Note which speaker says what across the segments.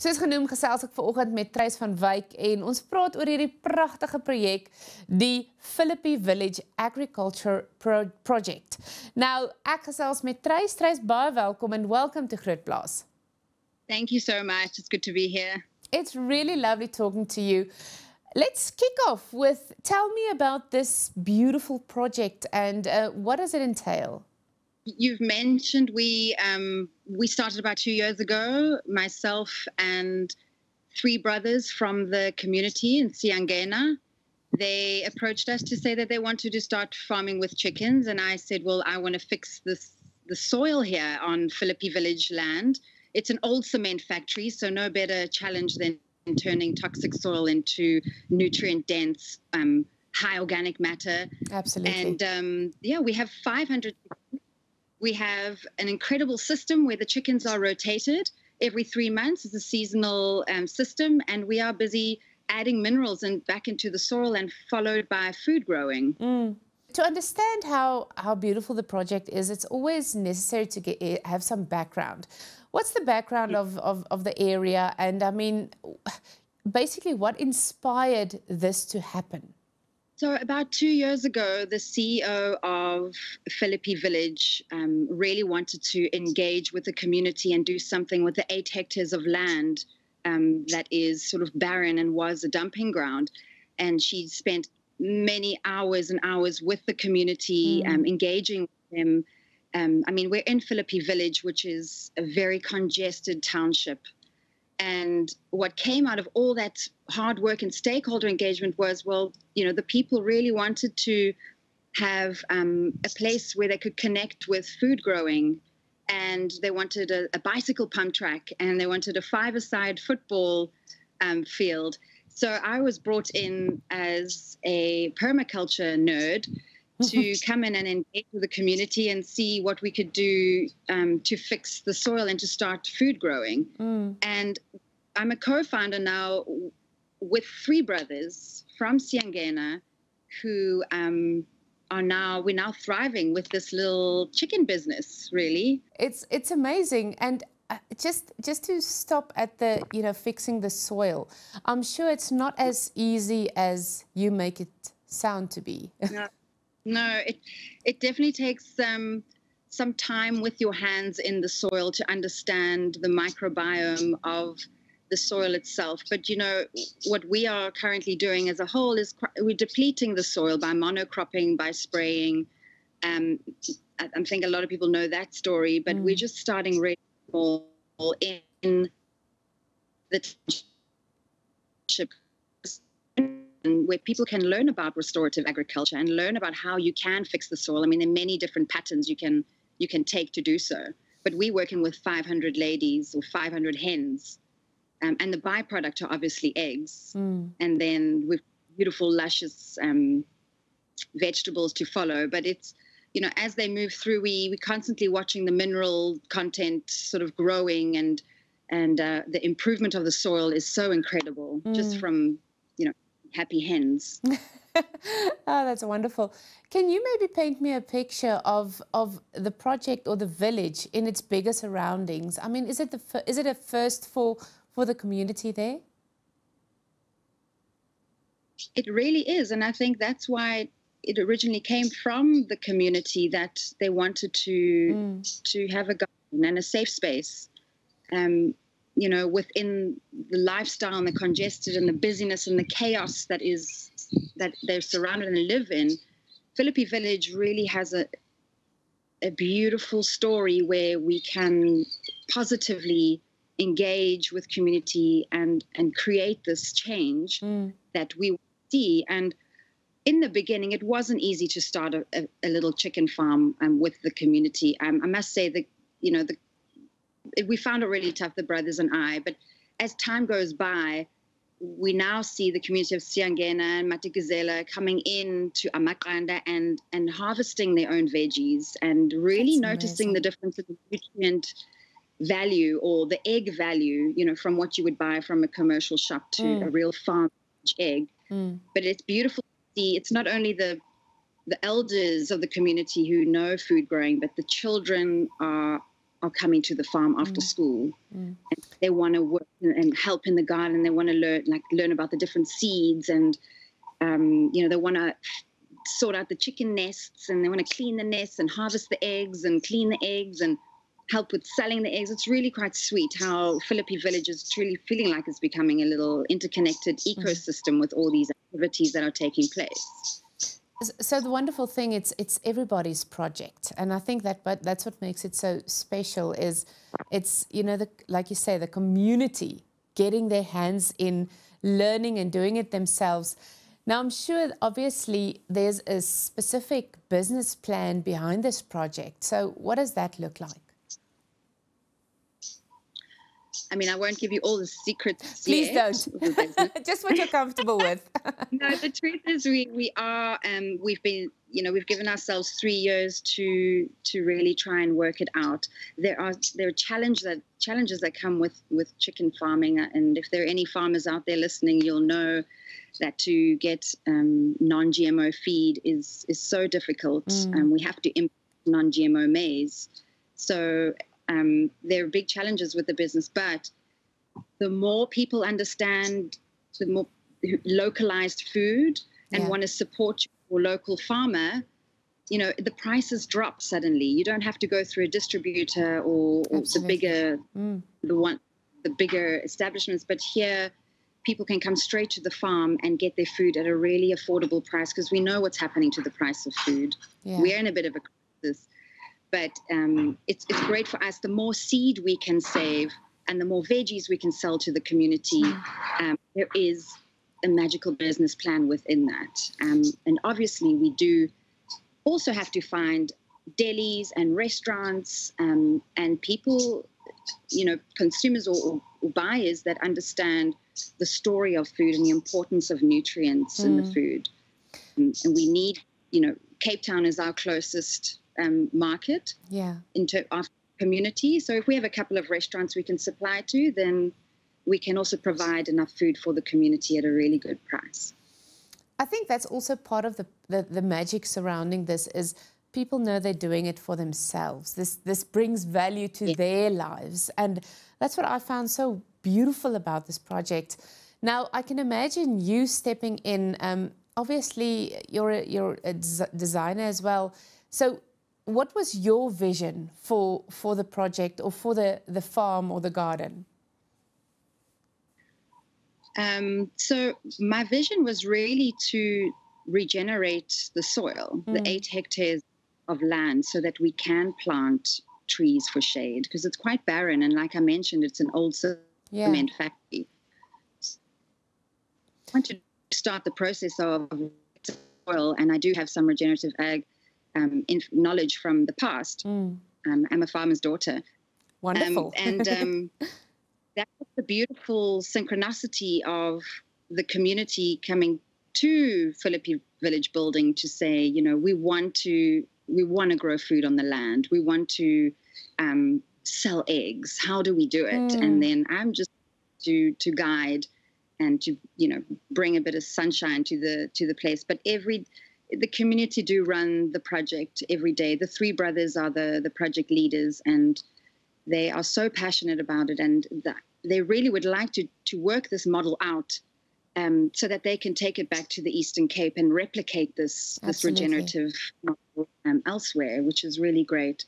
Speaker 1: Soos genoem gesels ek vanoggend met Trace Van Wijk en ons praat oor hierdie pragtige projek, die Phillipi Village Agriculture Project. Nou, ek gesels met Trace. Trace, baie welkom and welcome to Groot Plaas.
Speaker 2: Thank you so much. It's good to be here.
Speaker 1: It's really lovely talking to you. Let's kick off with, tell me about this beautiful project and what does it entail?
Speaker 2: You've mentioned we started about 2 years ago, myself and 3 brothers from the community in Siangena. They approached us to say that they wanted to start farming with chickens, and I said, well, I want to fix the soil here on Phillipi Village land. It's an old cement factory, so no better challenge than turning toxic soil into nutrient-dense, high organic matter.
Speaker 1: Absolutely.
Speaker 2: And yeah, we have 500. We have an incredible system where the chickens are rotated every 3 months. It's a seasonal system, and we are busy adding minerals back into the soil and followed by food growing.
Speaker 1: To understand how beautiful the project is, it's always necessary to have some background. What's the background of the area? And I mean, basically what inspired this to happen?
Speaker 2: So about 2 years ago, the CEO of Phillipi Village really wanted to engage with the community and do something with the 8 hectares of land that is sort of barren and was a dumping ground. And she spent many hours and hours with the community, engaging with them. I mean, we're in Phillipi Village, which is a very congested township. And what came out of all that hard work and stakeholder engagement was, well, you know, the people really wanted to have a place where they could connect with food growing. And they wanted a bicycle pump track, and they wanted a 5-a-side football field. So I was brought in as a permaculture nerd to come in and engage with the community and see what we could do to fix the soil and to start food growing. And I'm a co-founder now with 3 brothers from Siangena who we're now thriving with this little chicken business, really.
Speaker 1: It's amazing. And just to stop at the, you know, fixing the soil, I'm sure it's not as easy as you make it sound to be.
Speaker 2: No, it definitely takes some time with your hands in the soil to understand the microbiome of the soil itself. But, you know, what we are currently doing as a whole is we're depleting the soil by monocropping, by spraying. I think a lot of people know that story, but we're just starting really small in the township, where people can learn about restorative agriculture and learn about how you can fix the soil. I mean, there are many different patterns you can take to do so. But we're working with 500 ladies or 500 hens, and the byproduct are obviously eggs. And then with beautiful, luscious vegetables to follow. But it's, you know, as they move through, we're constantly watching the mineral content sort of growing, and the improvement of the soil is so incredible, just from, you know, happy hens.
Speaker 1: Oh, that's wonderful. Can you maybe paint me a picture of the project or the village in its bigger surroundings? I mean, is it a first for the community there?
Speaker 2: It really is, and I think that's why it originally came from the community, that they wanted to have a garden and a safe space. You know, within the lifestyle and the congested and the busyness and the chaos that they're surrounded and live in, Phillipi Village really has a beautiful story where we can positively engage with community and create this change that we see. And in the beginning, it wasn't easy to start a little chicken farm with the community. I must say that, you know, we found it really tough, the brothers and I. But as time goes by, we now see the community of Siangena and Matigazela coming in to Amaqanda and harvesting their own veggies and really noticing the difference in the nutrient value or the egg value, you know, from what you would buy from a commercial shop to a real farm egg. But it's beautiful to see. It's not only the elders of the community who know food growing, but the children are are coming to the farm after school. And they want to work and help in the garden. They want to learn about the different seeds, and they want to sort out the chicken nests, and they want to clean the nests and harvest the eggs and clean the eggs and help with selling the eggs. It's really quite sweet how Phillipi Village is truly feeling like it's becoming a little interconnected ecosystem with all these activities that are taking place.
Speaker 1: So the wonderful thing, it's everybody's project, and I think that's what makes it so special. Is it's like you say, the community getting their hands in, learning and doing it themselves. Now I'm sure, obviously, there's a specific business plan behind this project. So what does that look like?
Speaker 2: I mean, I won't give you all the secrets.
Speaker 1: Please
Speaker 2: yet,
Speaker 1: don't. Just what you're comfortable with.
Speaker 2: No, the truth is we've given ourselves 3 years to really try and work it out. There are challenges that come with chicken farming, and if there are any farmers out there listening, you'll know that to get non-GMO feed is so difficult. We have to import non-GMO maize. So there are big challenges with the business, but the more people understand the more localized food and want to support your local farmer, the prices drop suddenly. You don't have to go through a distributor or the bigger establishments, but here people can come straight to the farm and get their food at a really affordable price, because we know what's happening to the price of food. We're in a bit of a crisis. But it's great for us. The more seed we can save and the more veggies we can sell to the community, there is a magical business plan within that. And obviously, we do also have to find delis and restaurants and people, consumers or buyers that understand the story of food and the importance of nutrients in the food. And we need, Cape Town is our closest market into our community. So if we have a couple of restaurants we can supply to, then we can also provide enough food for the community at a really good price.
Speaker 1: I think that's also part of the magic surrounding this, is people know they're doing it for themselves. This brings value to their lives, and that's what I found so beautiful about this project. Now I can imagine you stepping in. Obviously you're a designer as well. So what was your vision for the project, or for the farm or the garden?
Speaker 2: So my vision was really to regenerate the soil, the 8 hectares of land, so that we can plant trees for shade, because it's quite barren. And like I mentioned, it's an old cement factory. I want to start the process of soil, and I do have some regenerative ag knowledge from the past. I'm a farmer's daughter.
Speaker 1: Wonderful.
Speaker 2: That's the beautiful synchronicity of the community coming to Phillipi Village building to say, we want to grow food on the land. We want to sell eggs. How do we do it? And then I'm just to guide and to bring a bit of sunshine to the place. But the community do run the project every day. The 3 brothers are the project leaders, and they are so passionate about it, and they really would like to work this model out so that they can take it back to the Eastern Cape and replicate this regenerative model elsewhere, which is really great.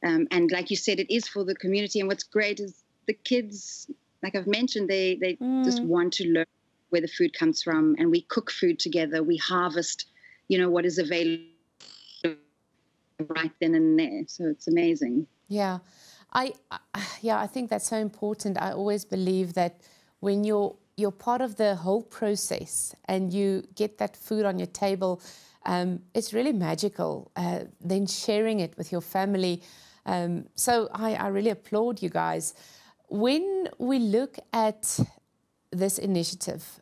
Speaker 2: And like you said, it is for the community. And what's great is the kids, like I've mentioned, they just want to learn where the food comes from, and we cook food together. We harvest what is available right then and there. So it's amazing.
Speaker 1: Yeah. I think that's so important. I always believe that when you're part of the whole process and you get that food on your table, it's really magical. Then sharing it with your family. So I really applaud you guys. When we look at this initiative,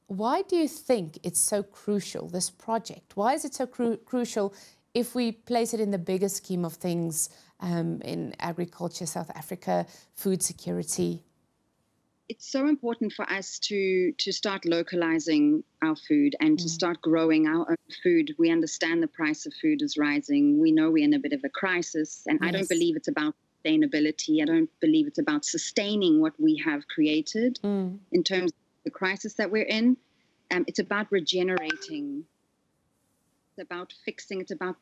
Speaker 1: why do you think it's so crucial, this project? Why is it so crucial if we place it in the bigger scheme of things, in agriculture, South Africa, food security?
Speaker 2: It's so important for us to start localizing our food and to start growing our own food. We understand the price of food is rising. We know we're in a bit of a crisis, and I don't believe it's about sustainability. I don't believe it's about sustaining what we have created in terms of the crisis that we're in. It's about regenerating. It's about fixing. It's about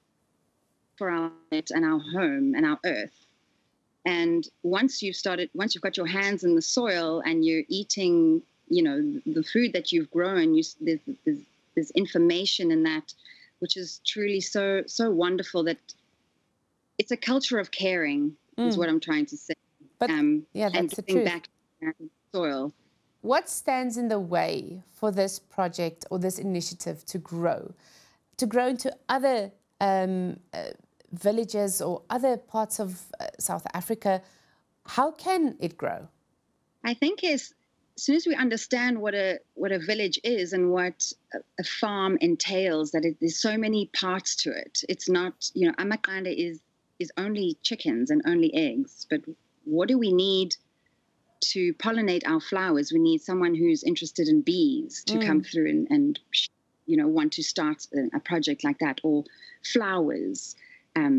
Speaker 2: for our planet and our home and our earth. And once you've got your hands in the soil and you're eating, the food that you've grown, there's information in that, which is truly so wonderful. That it's a culture of caring, is what I'm trying to say.
Speaker 1: But yeah, that's the truth.
Speaker 2: Back to the soil.
Speaker 1: What stands in the way for this project or this initiative to grow into other villages or other parts of South Africa? How can it grow?
Speaker 2: I think as soon as we understand what a village is and what a farm entails, that there's so many parts to it. It's not, Amakanda is only chickens and only eggs, but what do we need to pollinate our flowers? We need someone who's interested in bees to come through and want to start a project like that, or flowers.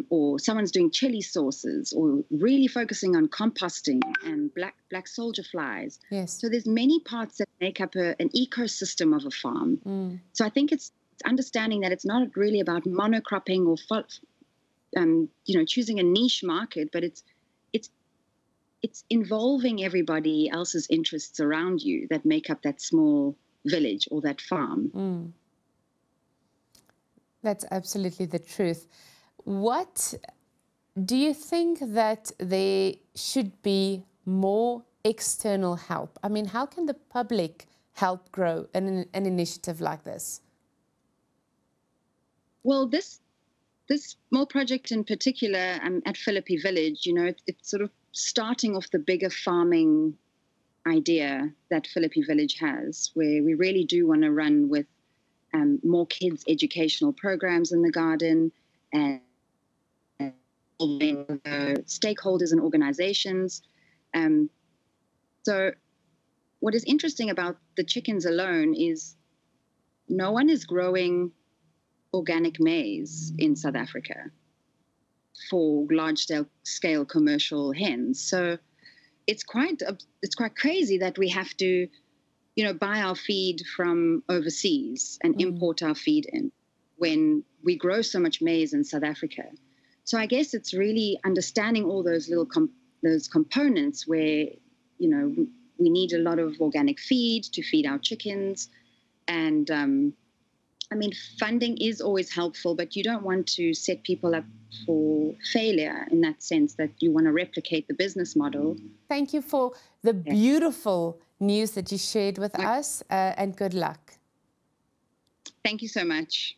Speaker 2: Or someone's doing chili sauces, or really focusing on composting and black soldier flies.
Speaker 1: Yes.
Speaker 2: So there's many parts that make up an ecosystem of a farm. So I think it's understanding that it's not really about monocropping or choosing a niche market, but it's involving everybody else's interests around you that make up that small village or that farm.
Speaker 1: That's absolutely the truth. What do you think that there should be more external help? I mean, how can the public help grow an initiative like this?
Speaker 2: Well, this small project in particular at Phillipi Village, it's sort of starting off the bigger farming idea that Phillipi Village has, where we really do want to run with more kids' educational programs in the garden and involving stakeholders and organizations. So what is interesting about the chickens alone is no one is growing organic maize in South Africa for large-scale commercial hens. So it's quite crazy that we have to, buy our feed from overseas and import our feed in when we grow so much maize in South Africa. So I guess it's really understanding all those little those components where, we need a lot of organic feed to feed our chickens. And funding is always helpful, but you don't want to set people up for failure in that sense, that you want to replicate the business model.
Speaker 1: Thank you for the beautiful news that you shared with us, and good luck.
Speaker 2: Thank you so much.